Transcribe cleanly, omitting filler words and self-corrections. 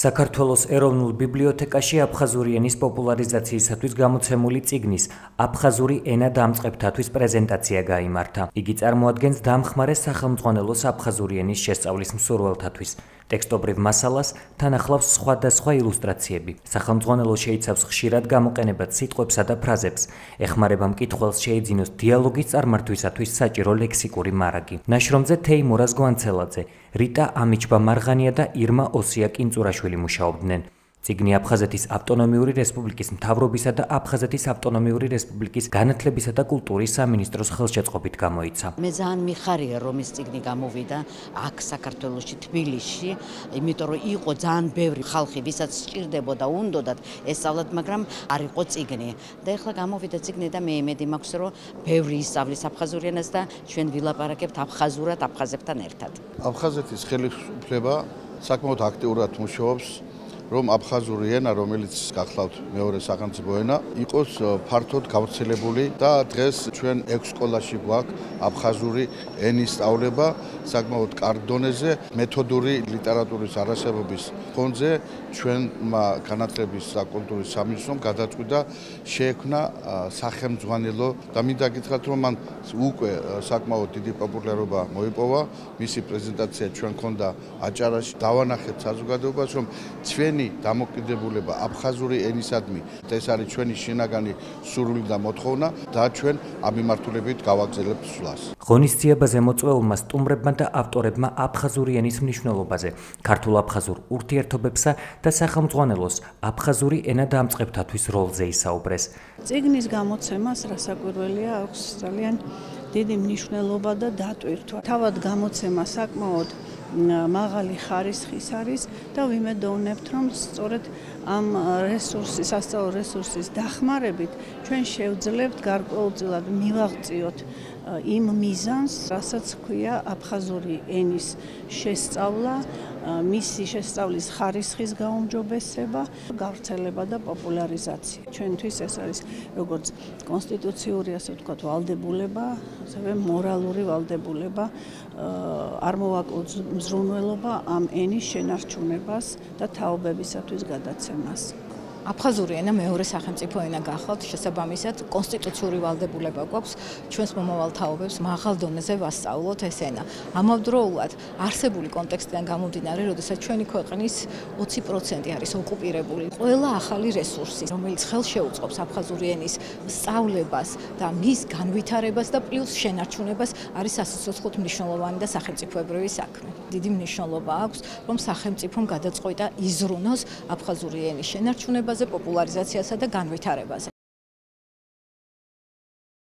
საქართველოს ეროვნულ ბიბლიოთეკაში აფხაზური ენის პოპულარიზაციისათვის გამოცემული წიგნის აფხაზური ენა დამწყებთათვის პრეზენტაცია გაიმართა. იგი წარმოადგენს დამხმარე სახელმძღვანელოს აფხაზური ენის შესწავლის მსურველთათვის. ტექსტობრივ მასალას თან ახლავს სხვადასხვა ილუსტრაციები. სახელმძღვანელო შეიცავს ხშირად გამოყენებად სიტყვებსა და ფრაზებს. ეხმარება მკითხველს შეიძინოს დიალოგის წარმართვისათვის საჭირო ლექსიკური მარაგი. ნაშრომზე თეიმურაზ გვანცელაძე, რიტა ამიჩბა-მარღანია და ირმა ოსია კინწურაშვილი მუშაობდნენ. წიგნი აფხაზეთის ავტონომიური რესპუბლიკის მთავრობისა და აფხაზეთის ავტონომიური რესპუბლიკის განათლებისა და კულტურის სამინისტროს ხელშეწყობით გამოიცა. მე ძალიან მიხარია რომ ეს წიგნი გამოვიდა აქ საქართველოში თბილისში, იმიტომ რომ იყო ძალიან ბევრი ხალხი, ვისაც სჭირდებოდა უნდოდათ ესწავლათ, მაგრამ არ იყო წიგნი. და ეხლა გამოვიდა წიგნი და მე იმედი მაქვს რომ ბევრი ისწავლის აფხაზურ ენას და ჩვენ ვილაპარაკებთ აფხაზურად აფხაზებთან ერთად. აფხაზეთის ხელისუფლება საკმაოდ აქტიურად მუშაობს რომ აფხაზური ენა, რომელიც გახლავთ მეორე სახელმწიფო ენა, იყოს ფართოდ გავრცელებული და დღეს ჩვენ 6 სკოლაში გვაქვს აფხაზური ენის სწავლება საკმაოდ კარგ დონეზე. მეთოდური ლიტერატურის არარსებობის ფონზე ჩვენმა განათლების და კულტურის სამინისტრომ გადაწყვიტა შეექმნა სახელმძღვანელო და მინდა გითხრათ რომ მან უკვე საკმაოდ დიდი პოპულარობა მოიპოვა. მისი პრეზენტაცია ჩვენ ქონდა აჭარაში. დავანახეთ საზოგადოებას რომ ჩვენი დამოკიდებულება აფხაზური ენისადმი ეს არის ჩვენი შინაგანი სურვილი და მოთხოვნა და ჩვენ ამ მიმართულებით გავაგრძელებთ სვლას. ღონისძიებაზე მოწვეულმა სტუმრებმა და ავტორებმა აფხაზური ენის მნიშვნელობაზე, ქართულ-აფხაზურ ურთიერთობებსა და სახელმძღვანელოს აფხაზური ენა დამწყებთათვის როლზე ისაუბრეს. წიგნის გამოცემას რასაკვირველია აქვს ძალიან დიდი მნიშვნელობა და დატვირთვა. თავად გამოცემა საკმაოდ მაღალი ხარისხის არის და ვიმედოვნებთ რომ სწორედ ამ რესურსის, სასწავლო რესურსის დახმარებით ჩვენ შევძლებთ გარკვეულწილად მივაღწიოთ იმ მიზანს, რასაც ქვია აფხაზური ენის შესწავლა, მისი შესწავლის ხარისხის გაუმჯობესება, გავრცელება და პოპულარიზაცია. ჩვენთვის ეს არის როგორც კონსტიტუციური, ასე ვთქვათ, ვალდებულება, ასევე მორალური ვალდებულება, არ მოვაკლოთ მზრუნველობა ამ ენის შენარჩუნებას და თაობებისათვის გადაცემას. აფხაზური ენა მეორე სახელმწიფო ენა გახლავთ, შესაბამისად კონსტიტუციური ვალდებულება გვაქვს ჩვენს მომავალ თაობებს მაღალ დონეზე ვასწავლოთ ეს ენა. ამავდროულად არსებული კონტექსტიდან გამომდინარე, როდესაც ჩვენი ქვეყნის 20% არის ოკუპირებული, ყველა ახალი რესურსი, რომელიც ხელშეუწყობს აფხაზური ენის სწავლებას და მის განვითარებას და პლუს შენარჩუნებას, არის სასიცოცხლოდ მნიშვნელოვანი და სახელმწიფოებრივი საქმე. დიდი მნიშვნელობა აქვს, რომ სახელმწიფომ გადაწყვიტა იზრუნოს აფხაზური ენის შენარჩუნება პოპულარიზაციასა და განვითარებაზე.